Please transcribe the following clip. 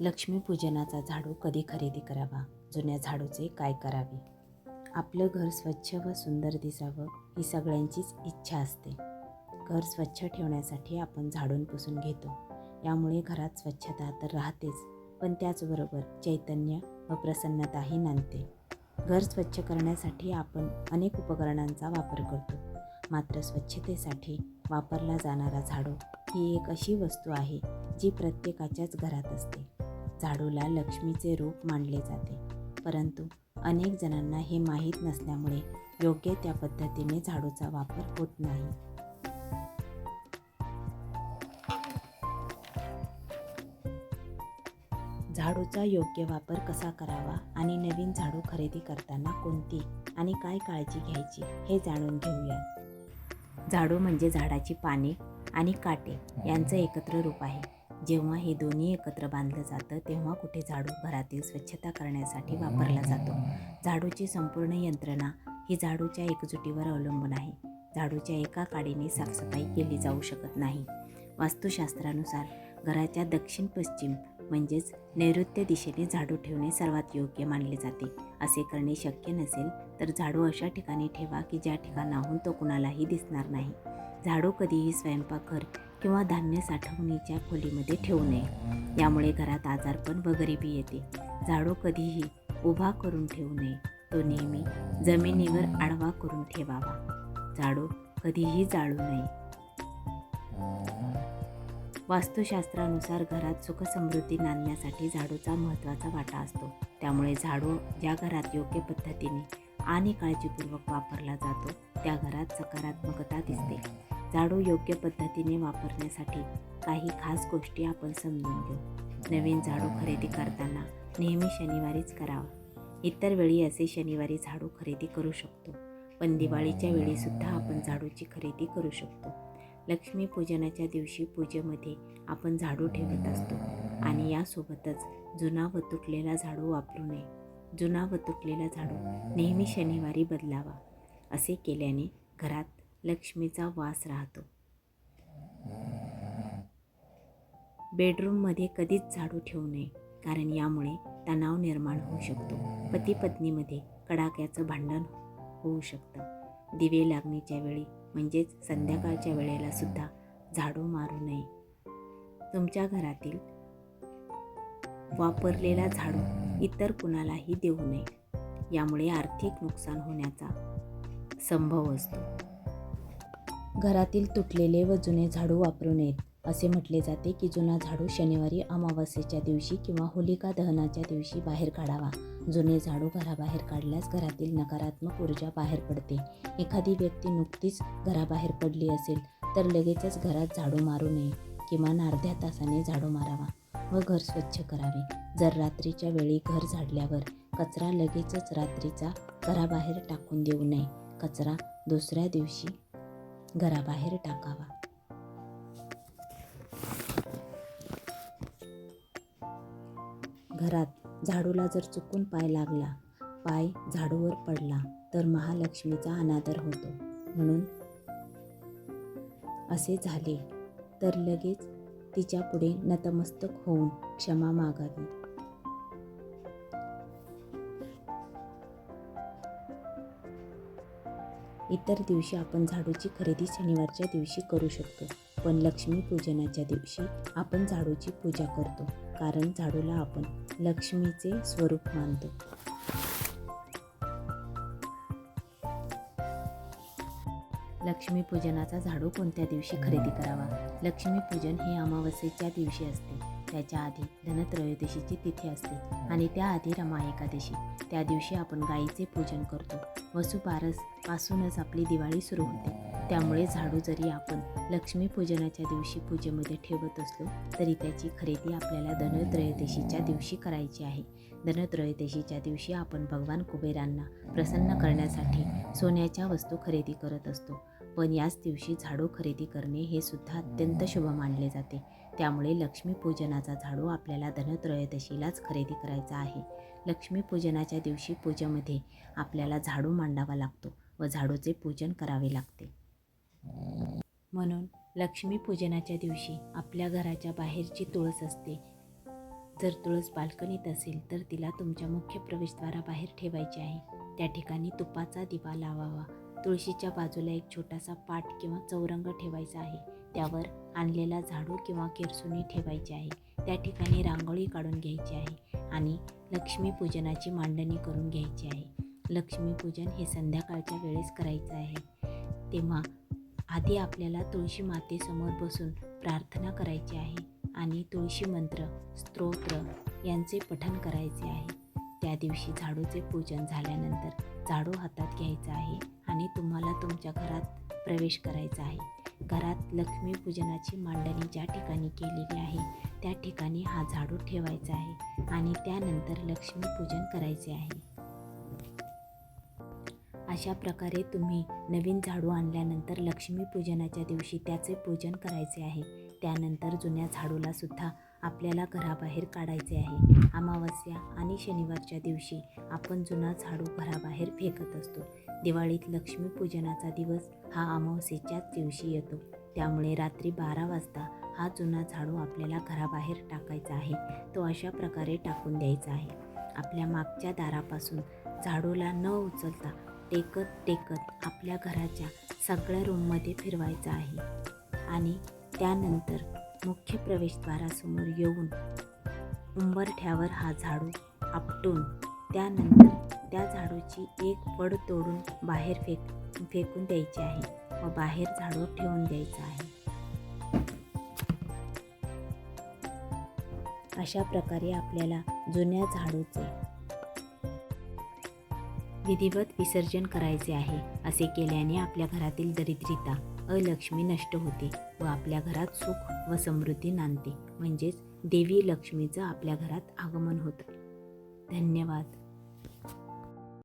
लक्ष्मीपूजनाचा झाडू कधी खरेदी करावा? जुन्या झाडूचे काय करावे? आपलं घर स्वच्छ व सुंदर दिसावं ही सगळ्यांचीच इच्छा असते. घर स्वच्छ ठेवण्यासाठी आपण झाडून पुसून घेतो. यामुळे घरात स्वच्छता तर राहतेच, पण त्याचबरोबर चैतन्य व प्रसन्नताही नांदते. घर स्वच्छ करण्यासाठी आपण अनेक उपकरणांचा वापर करतो. मात्र स्वच्छतेसाठी वापरला जाणारा झाडू ही एक अशी वस्तू आहे जी प्रत्येकाच्याच घरात असते. झाडूला लक्ष्मीचे रूप मानले जाते, परंतु अनेक जणांना हे माहीत नसल्यामुळे योग्य त्या पद्धतीने झाडूचा वापर होत नाही. झाडूचा योग्य वापर कसा करावा आणि नवीन झाडू खरेदी करताना कोणती आणि काय काळजी घ्यायची हे जाणून घेऊया. झाडू म्हणजे झाडाची पाने आणि काटे यांचं एकत्र रूप आहे. जेव्हा हे दोन्ही एकत्र बांधलं जातं तेव्हा कुठे झाडू घरातील स्वच्छता करण्यासाठी वापरला जातो. झाडूची संपूर्ण यंत्रणा ही झाडूच्या एकजुटीवर अवलंबून आहे. झाडूच्या एका काडीने साफसफाई केली जाऊ शकत नाही. वास्तुशास्त्रानुसार घराच्या दक्षिण पश्चिम म्हणजेच नैऋत्य दिशेने झाडू ठेवणे सर्वात योग्य मानले जाते. असे करणे शक्य नसेल तर झाडू अशा ठिकाणी ठेवा की ज्या ठिकाणाहून तो कुणालाही दिसणार नाही. झाडू कधीही स्वयंपाकघर किंवा धान्य साठवणीच्या खोलीमध्ये ठेवू नये. यामुळे घरात आजारपण व गरिबी येते. झाडू कधीही उभा करून ठेवू नये. तो नेहमी जमिनीवर आडवा करून ठेवावा. झाडू कधीही जाळू नये. वास्तुशास्त्रानुसार घरात सुखसमृद्धी नांदण्यासाठी झाडूचा महत्त्वाचा वाटा असतो. त्यामुळे झाडू ज्या घरात योग्य पद्धतीने आणि काळजीपूर्वक वापरला जातो त्या घरात सकारात्मकता दिसते. झाडू योग्य पद्धतीने वापरण्यासाठी काही खास गोष्टी आपण समजून घेऊ. नवीन झाडू खरेदी करताना नेहमी शनिवारीच करावा. इतर वेळी असे शनिवारी झाडू खरेदी करू शकतो, पण दिवाळीच्या वेळीसुद्धा आपण झाडूची खरेदी करू शकतो. लक्ष्मीपूजनाच्या दिवशी पूजेमध्ये आपण झाडू ठेवत असतो आणि यासोबतच जुना व तुटलेला झाडू वापरू नये. जुना व तुटलेला झाडू नेहमी शनिवारी बदलावा. असे केल्याने घरात लक्ष्मीचा वास राहतो. बेडरूममध्ये कधीच झाडू ठेवू नये, कारण यामुळे तणाव निर्माण होऊ शकतो. पती पत्नीमध्ये कडाक्याचं भांडण होऊ शकतं. दिवे लागणीच्या वेळी म्हणजेच संध्याकाळच्या वेळेला सुद्धा झाडू मारू नये. तुमच्या घरातील वापरलेला झाडू इतर कुणालाही देऊ नये. यामुळे आर्थिक नुकसान होण्याचा संभव असतो. घरातील तुटलेले व जुने झाडू वापरू नयेत. असे म्हटले जाते की जुना झाडू शनिवारी अमावास्येच्या दिवशी किंवा होलिका दहनाच्या दिवशी बाहेर काढावा. जुने झाडू घराबाहेर काढल्यास घरातील नकारात्मक ऊर्जा बाहेर पडते. एखादी व्यक्ती नुकतीच घराबाहेर पडली असेल तर लगेचच घरात झाडू मारू नये. किमान अर्ध्या तासाने झाडू मारावा व घर स्वच्छ करावे. जर रात्रीच्या वेळी घर झाडल्यावर कचरा लगेचच रात्रीचा घराबाहेर टाकून देऊ नये. कचरा दुसऱ्या दिवशी घराबाहेर टाकावा. घरात झाडूला जर चुकून पाय लागला, पाय झाडूवर पडला तर महालक्ष्मीचा अनादर होतो. म्हणून असे झाले तर लगेच तिच्या पुढे नतमस्तक होऊन क्षमा मागावी. इतर दिवशी आपण झाडूची खरेदी शनिवारच्या दिवशी करू शकतो, पण लक्ष्मीपूजनाच्या दिवशी आपण झाडूची पूजा करतो, कारण झाडूला आपण लक्ष्मीचे स्वरूप मानतो. लक्ष्मीपूजनाचा झाडू कोणत्या दिवशी खरेदी करावा? लक्ष्मीपूजन हे अमावस्येच्या दिवशी असते. त्याच्या आधी धनत्रयोदशीची तिथी असते आणि त्याआधी रमा एकादशी. त्या दिवशी आपण गायीचे पूजन करतो. वसुबारस पासूनच आपली दिवाळी सुरू होते. त्यामुळे झाडू जरी आपण लक्ष्मीपूजनाच्या दिवशी पूजेमध्ये ठेवत असलो तरी त्याची खरेदी आपल्याला धनत्रयोदशीच्या दिवशी करायची आहे. धनत्रयोदशीच्या दिवशी आपण भगवान कुबेरांना प्रसन्न करण्यासाठी सोन्याच्या वस्तू खरेदी करत असतो, पण याच दिवशी झाडू खरेदी करणे हे सुद्धा अत्यंत शुभ मानले जाते. त्यामुळे लक्ष्मीपूजनाचा झाडू आपल्याला धनत्रयोदशीलाच खरेदी करायचा आहे. लक्ष्मीपूजनाच्या दिवशी पूजेमध्ये आपल्याला झाडू मांडावा लागतो व झाडूचे पूजन करावे लागते. म्हणून लक्ष्मीपूजनाच्या दिवशी आपल्या घराच्या बाहेरची तुळस असते जर तुळस बाल्कनीत असेल तर तिला तुमच्या मुख्य प्रवेशद्वाराबाहेर ठेवायची आहे. त्या ठिकाणी तुपाचा दिवा लावावा. तुळशीच्या बाजूला एक छोटासा पाट किंवा चौरंग ठेवायचा आहे. त्यावर आणलेला झाडू किंवा किरसुनी ठेवायची आहे. त्या ठिकाणी रांगोळी काढून घ्यायची आहे आणि लक्ष्मीपूजनाची मांडणी करून घ्यायची आहे. लक्ष्मीपूजन हे संध्याकाळच्या वेळेस करायचं आहे. तेव्हा आधी आपल्याला तुळशी मातेसमोर बसून प्रार्थना करायची आहे आणि तुळशी मंत्र, स्तोत्र यांचे पठण करायचे आहे. त्या दिवशी झाडूचे पूजन झाल्यानंतर झाडू हातात घ्यायचा आहे आणि तुम्हाला तुमच्या घरात प्रवेश करायचा आहे. घरात लक्ष्मीपूजनाची मांडणी ज्या ठिकाणी केलेली आहे त्या ठिकाणी हा झाडू ठेवायचा आहे आणि त्यानंतर लक्ष्मीपूजन करायचे आहे. अशा प्रकारे तुम्ही नवीन झाडू आणल्यानंतर लक्ष्मीपूजनाच्या दिवशी त्याचे पूजन करायचे आहे. त्यानंतर जुन्या झाडूला सुद्धा आपल्याला घराबाहेर काढायचे आहे. अमावस्या आणि शनिवारच्या दिवशी आपण जुना झाडू घराबाहेर फेकत असतो. दिवाळीत लक्ष्मीपूजनाचा दिवस हा अमावस्येच्याच दिवशी येतो. त्यामुळे रात्री 12 वाजता हा जुना झाडू आपल्याला घराबाहेर टाकायचा आहे. तो अशा प्रकारे टाकून द्यायचा आहे. आपल्या मागच्या दारापासून झाडूला न उचलता टेकत आपल्या घराच्या सगळ्या रूममध्ये फिरवायचा आहे आणि त्यानंतर मुख्य प्रवेशद्वारासमोर येऊन उंबरठ्यावर हा झाडू आपटून त्यानंतर त्या झाडूची एक फड तोडून बाहेर फेकून द्यायची आहे व बाहेर झाडू ठेवून द्यायचा आहे. अशा प्रकारे आपल्याला जुन्या झाडूचे विधिवत विसर्जन करायचे आहे. असे केल्याने आपल्या घरातील दरिद्रता, अलक्ष्मी नष्ट होते व आपल्या घरात सुख व समृद्धी नांदते. म्हणजेच देवी लक्ष्मीचं आपल्या घरात आगमन होतं. धन्यवाद.